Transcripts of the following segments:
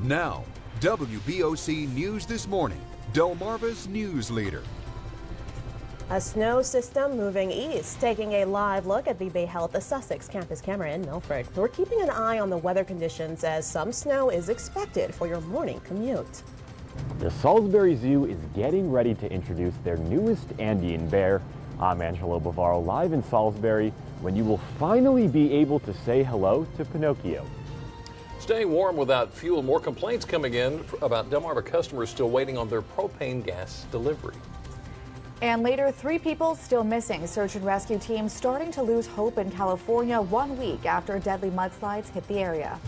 Now, WBOC News This Morning, Delmarva's news leader. A snow system moving east, taking a live look at the Bay Health Sussex campus camera in Milford. We're keeping an eye on the weather conditions as some snow is expected for your morning commute. The Salisbury Zoo is getting ready to introduce their newest Andean bear. I'm Angelo BAVARO, live in Salisbury, when you will finally be able to say hello to Pinocchio. Staying warm without fuel. More complaints coming in about Delmarva customers still waiting on their propane gas delivery. And later, 3 people still missing. Search and rescue teams starting to lose hope in California 1 week after deadly mudslides hit the area.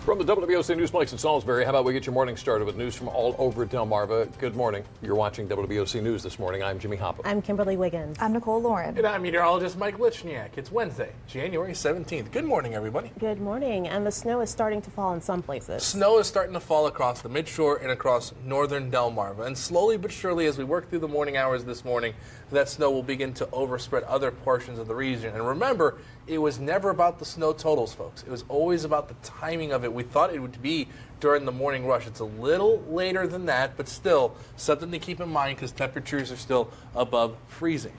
From the WBOC Newsplex in Salisbury, how about we get your morning started with news from all over Delmarva. Good morning. You're watching WBOC News This Morning. I'm Jimmy Hoppe. I'm Kimberly Wiggins. I'm Nicole Lauren. And I'm meteorologist Mike Lichniak. It's Wednesday, January 17th. Good morning, everybody. Good morning. And the snow is starting to fall in some places. Snow is starting to fall across the midshore and across northern Delmarva. And slowly but surely, as we work through the morning hours this morning, that snow will begin to overspread other portions of the region. And remember, it was never about the snow totals, folks. It was always about the timing of it. We thought it would be during the morning rush. It's a little later than that, but still something to keep in mind because temperatures are still above freezing.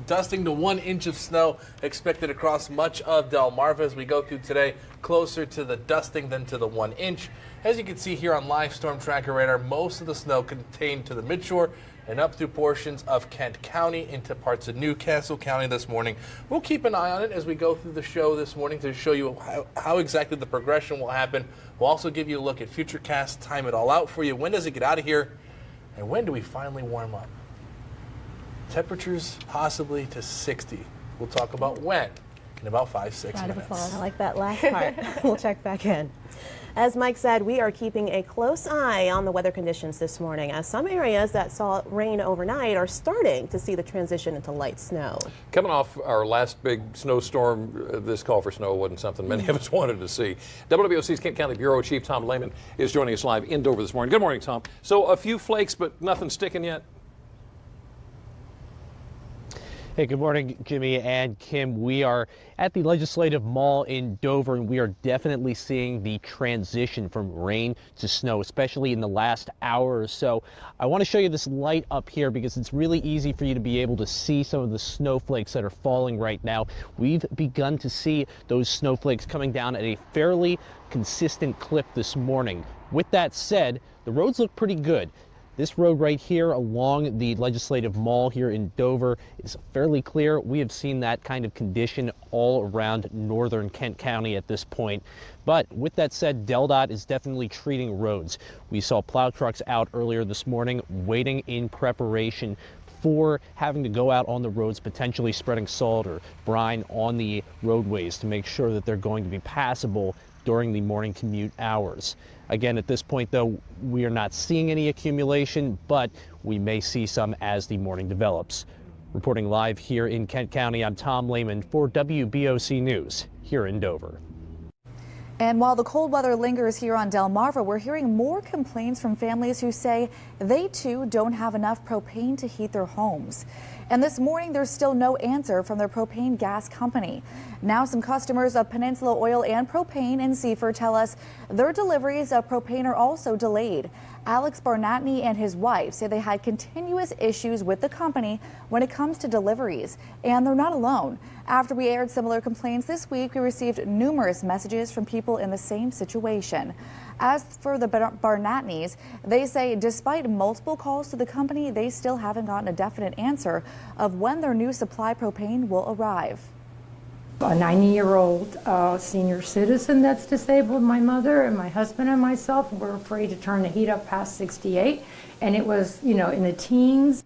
Dusting to 1 inch of snow expected across much of Delmarva as we go through today, closer to the dusting than to the 1 inch. As you can see here on live storm tracker radar, most of the snow contained to the midshore and up through portions of Kent County into parts of Newcastle County this morning. We'll keep an eye on it as we go through the show this morning to show you how exactly the progression will happen. We'll also give you a look at Futurecast, time it all out for you. When does it get out of here? And when do we finally warm up? Temperatures possibly to 60. We'll talk about when in about 5-6 minutes. I like that last part. We'll check back in. As Mike said, we are keeping a close eye on the weather conditions this morning as some areas that saw rain overnight are starting to see the transition into light snow. Coming off our last big snowstorm, this call for snow wasn't something many of us wanted to see. WBOC's Kent County Bureau Chief Tom Lehman is joining us live in Dover this morning. Good morning, Tom. So a few flakes, but nothing sticking yet? Hey, good morning, Jimmy and Kim. We are at the Legislative Mall in Dover, and we are definitely seeing the transition from rain to snow, especially in the last hour or so. I want to show you this light up here because it's really easy for you to be able to see some of the snowflakes that are falling right now. We've begun to see those snowflakes coming down at a fairly consistent clip this morning. With that said, the roads look pretty good. This road right here along the Legislative Mall here in Dover is fairly clear. We have seen that kind of condition all around northern Kent County at this point. But with that said, DelDOT is definitely treating roads. We saw plow trucks out earlier this morning waiting in preparation for having to go out on the roads, potentially spreading salt or brine on the roadways to make sure that they're going to be passable during the morning commute hours. Again, at this point, though, we are not seeing any accumulation, but we may see some as the morning develops. Reporting live here in Kent County, I'm Tom Lehman for WBOC News here in Dover. And while the cold weather lingers here on Delmarva, we're hearing more complaints from families who say they too don't have enough propane to heat their homes. And this morning, there's still no answer from their propane gas company. Now some customers of Peninsula Oil and Propane in Seaford tell us their deliveries of propane are also delayed. Alex Barnatney and his wife say they had continuous issues with the company when it comes to deliveries, and they're not alone. After we aired similar complaints this week, we received numerous messages from people in the same situation. As for the Barnatneys, they say despite multiple calls to the company, they still haven't gotten a definite answer of when their new supply propane will arrive. A 90-year-old senior citizen that's disabled, my mother and my husband and myself were afraid to turn the heat up past 68, and it was, in the teens.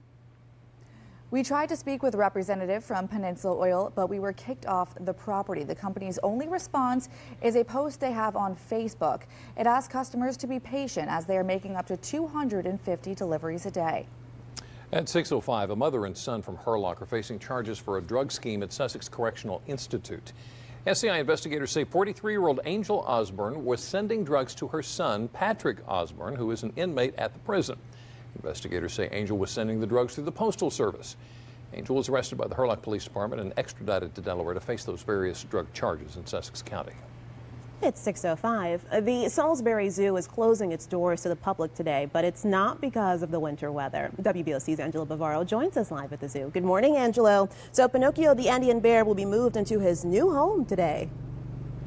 We tried to speak with a representative from Peninsula Oil, but we were kicked off the property. The company's only response is a post they have on Facebook. It asks customers to be patient as they are making up to 250 deliveries a day. At 6:05, a mother and son from Hurlock are facing charges for a drug scheme at Sussex Correctional Institute. SCI investigators say 43-year-old Angel Osborne was sending drugs to her son, Patrick Osborne, who is an inmate at the prison. Investigators say Angel was sending the drugs through the Postal Service. Angel was arrested by the Hurlock Police Department and extradited to Delaware to face those various drug charges in Sussex County. It's 6:05. The Salisbury Zoo is closing its doors to the public today, but it's not because of the winter weather. WBOC's Angelo Bavaro joins us live at the zoo. Good morning, Angelo. So Pinocchio the Andean bear will be moved into his new home today.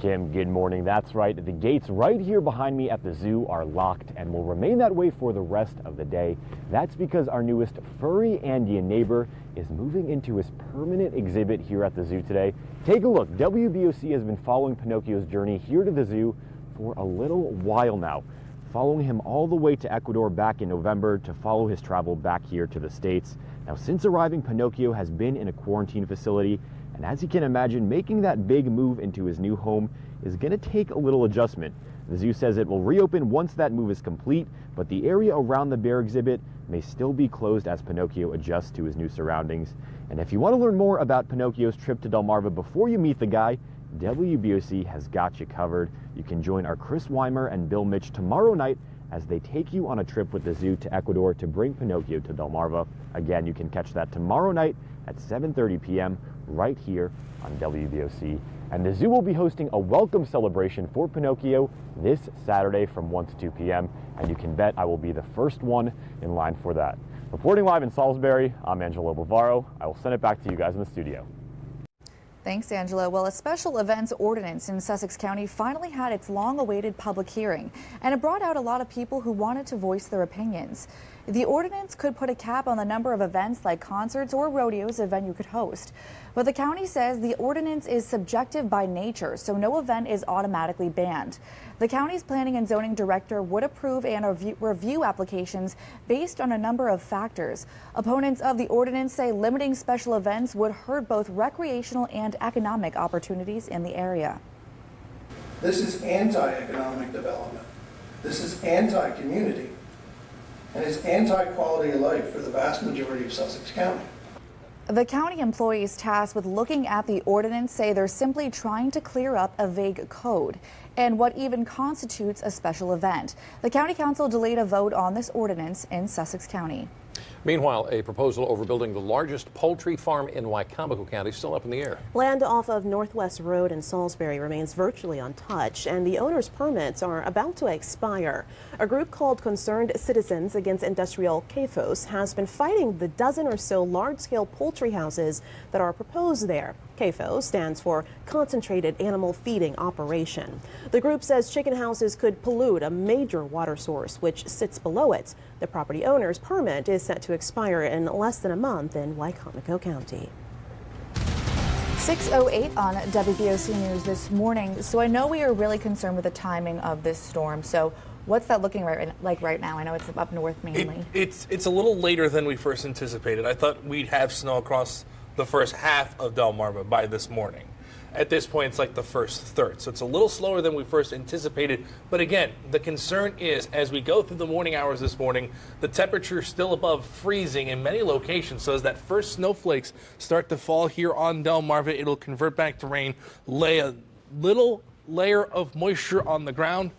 Kim, good morning. That's right. The gates right here behind me at the zoo are locked and will remain that way for the rest of the day. That's because our newest furry Andean neighbor is moving into his permanent exhibit here at the zoo today. Take a look. WBOC has been following Pinocchio's journey here to the zoo for a little while now, following him all the way to Ecuador back in November to follow his travel back here to the States. Now, since arriving, Pinocchio has been in a quarantine facility, and as you can imagine, making that big move into his new home is going to take a little adjustment. The zoo says it will reopen once that move is complete, but the area around the bear exhibit may still be closed as Pinocchio adjusts to his new surroundings. And if you want to learn more about Pinocchio's trip to Delmarva before you meet the guy, WBOC has got you covered. You can join our Chris Weimer and Bill Mitch tomorrow night as they take you on a trip with the zoo to Ecuador to bring Pinocchio to Delmarva. Again, you can catch that tomorrow night at 7:30 p.m. right here on WBOC. And the zoo will be hosting a welcome celebration for Pinocchio this Saturday from 1 to 2 p.m. And you can bet I will be the first one in line for that. Reporting live in Salisbury, I'm Angelo Bavaro. I will send it back to you guys in the studio. Thanks, Angelo. Well, a special events ordinance in Sussex County finally had its long-awaited public hearing, and it brought out a lot of people who wanted to voice their opinions. The ordinance could put a cap on the number of events like concerts or rodeos a venue could host. But the county says the ordinance is subjective by nature, so no event is automatically banned. The county's planning and zoning director would approve and review applications based on a number of factors. Opponents of the ordinance say limiting special events would hurt both recreational and economic opportunities in the area. This is anti-economic development. This is anti-community. And it's anti-quality of life for the vast majority of Sussex County. The county employees tasked with looking at the ordinance say they're simply trying to clear up a vague code and what even constitutes a special event. The county council delayed a vote on this ordinance in Sussex County. Meanwhile, a proposal over building the largest poultry farm in Wycomico County is still up in the air. Land off of Northwest Road in Salisbury remains virtually untouched, and the owner's permits are about to expire. A group called Concerned Citizens Against Industrial CAFOs has been fighting the dozen or so large-scale poultry houses that are proposed there. CAFO stands for Concentrated Animal Feeding Operation. The group says chicken houses could pollute a major water source which sits below it. The property owner's permit is set to expire in less than a month in Wycomico County. 6:08 on WBOC News this morning. So I know we are really concerned with the timing of this storm. So what's that looking like right now? I know it's up north mainly. It's a little later than we first anticipated. I thought we'd have snow across the first half of Delmarva by this morning. At this point, it's like the first third. So it's a little slower than we first anticipated. But again, the concern is as we go through the morning hours this morning, the temperature is still above freezing in many locations. So as that first snowflakes start to fall here on Delmarva, it'll convert back to rain, lay a little layer of moisture on the ground,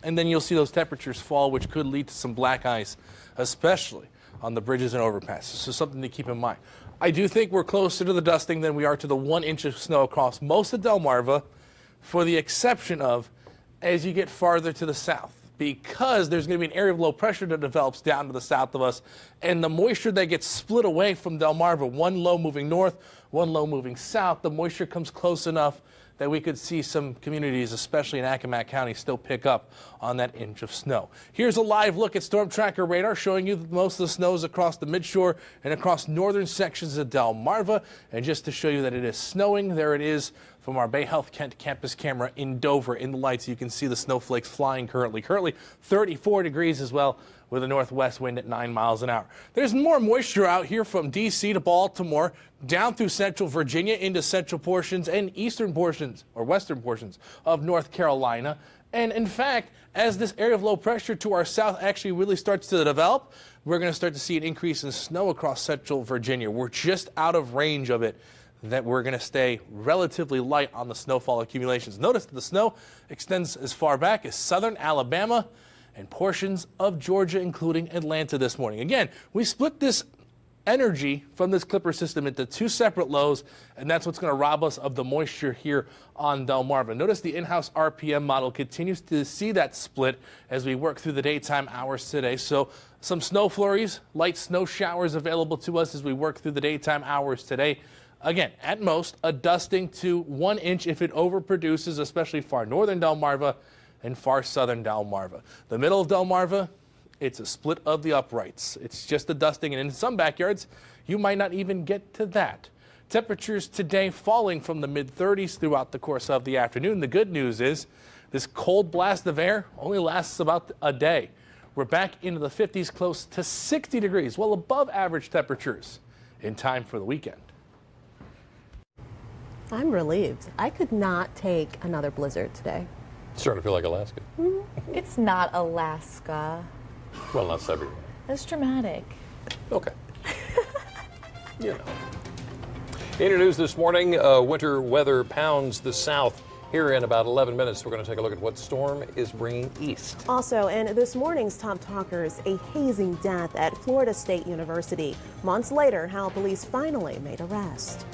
and then you'll see those temperatures fall, which could lead to some black ice, especially on the bridges and overpasses. So something to keep in mind. I do think we're closer to the dusting than we are to the 1 inch of snow across most of Delmarva, for the exception of as you get farther to the south, because there's going to be an area of low pressure that develops down to the south of us, and the moisture that gets split away from Delmarva, one low moving north, one low moving south, the moisture comes close enough that we could see some communities, especially in Accomack County, still pick up on that inch of snow. Here's a live look at Storm Tracker radar showing you that most of the snow is across the midshore and across northern sections of Delmarva. And just to show you that it is snowing, there it is from our Bay Health Kent campus camera in Dover. In the lights, you can see the snowflakes flying currently. Currently 34 degrees as well, with a northwest wind at 9 miles an hour. There's more moisture out here from D.C. to Baltimore, down through central Virginia into central portions and eastern portions or western portions of North Carolina. And in fact, as this area of low pressure to our south actually really starts to develop, we're going to start to see an increase in snow across central Virginia. We're just out of range of it, that we're going to stay relatively light on the snowfall accumulations. Notice that the snow extends as far back as southern Alabama and portions of Georgia, including Atlanta this morning. Again, we split this energy from this clipper system into two separate lows, and that's what's going to rob us of the moisture here on Delmarva. Notice the in-house RPM model continues to see that split as we work through the daytime hours today. So some snow flurries, light snow showers available to us as we work through the daytime hours today. Again, at most, a dusting to 1 inch if it overproduces, especially far northern Delmarva and far southern Delmarva. The middle of Delmarva, it's a split of the uprights. It's just a dusting, and in some backyards, you might not even get to that. Temperatures today falling from the mid-30s throughout the course of the afternoon. The good news is this cold blast of air only lasts about a day. We're back into the 50s, close to 60 degrees, well above average temperatures in time for the weekend. I'm relieved. I could not take another blizzard today. Starting to feel like Alaska. It's not Alaska. Well, not Siberia. That's dramatic. Okay. You know. In your news this morning, winter weather pounds the south. Here in about 11 minutes, we're going to take a look at what storm is bringing east. Also, in this morning's Top Talkers, a hazing death at Florida State University. Months later, how police finally made arrest.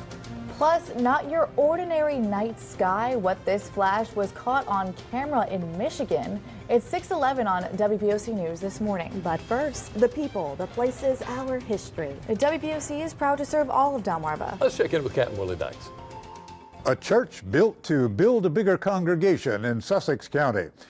Plus, not your ordinary night sky. What this flash was caught on camera in Michigan. It's 6:11 on WBOC News this morning. But first, the people, the places, our history. The WBOC is proud to serve all of Delmarva. Let's check in with Captain Willie Dykes. A church built to build a bigger congregation in Sussex County.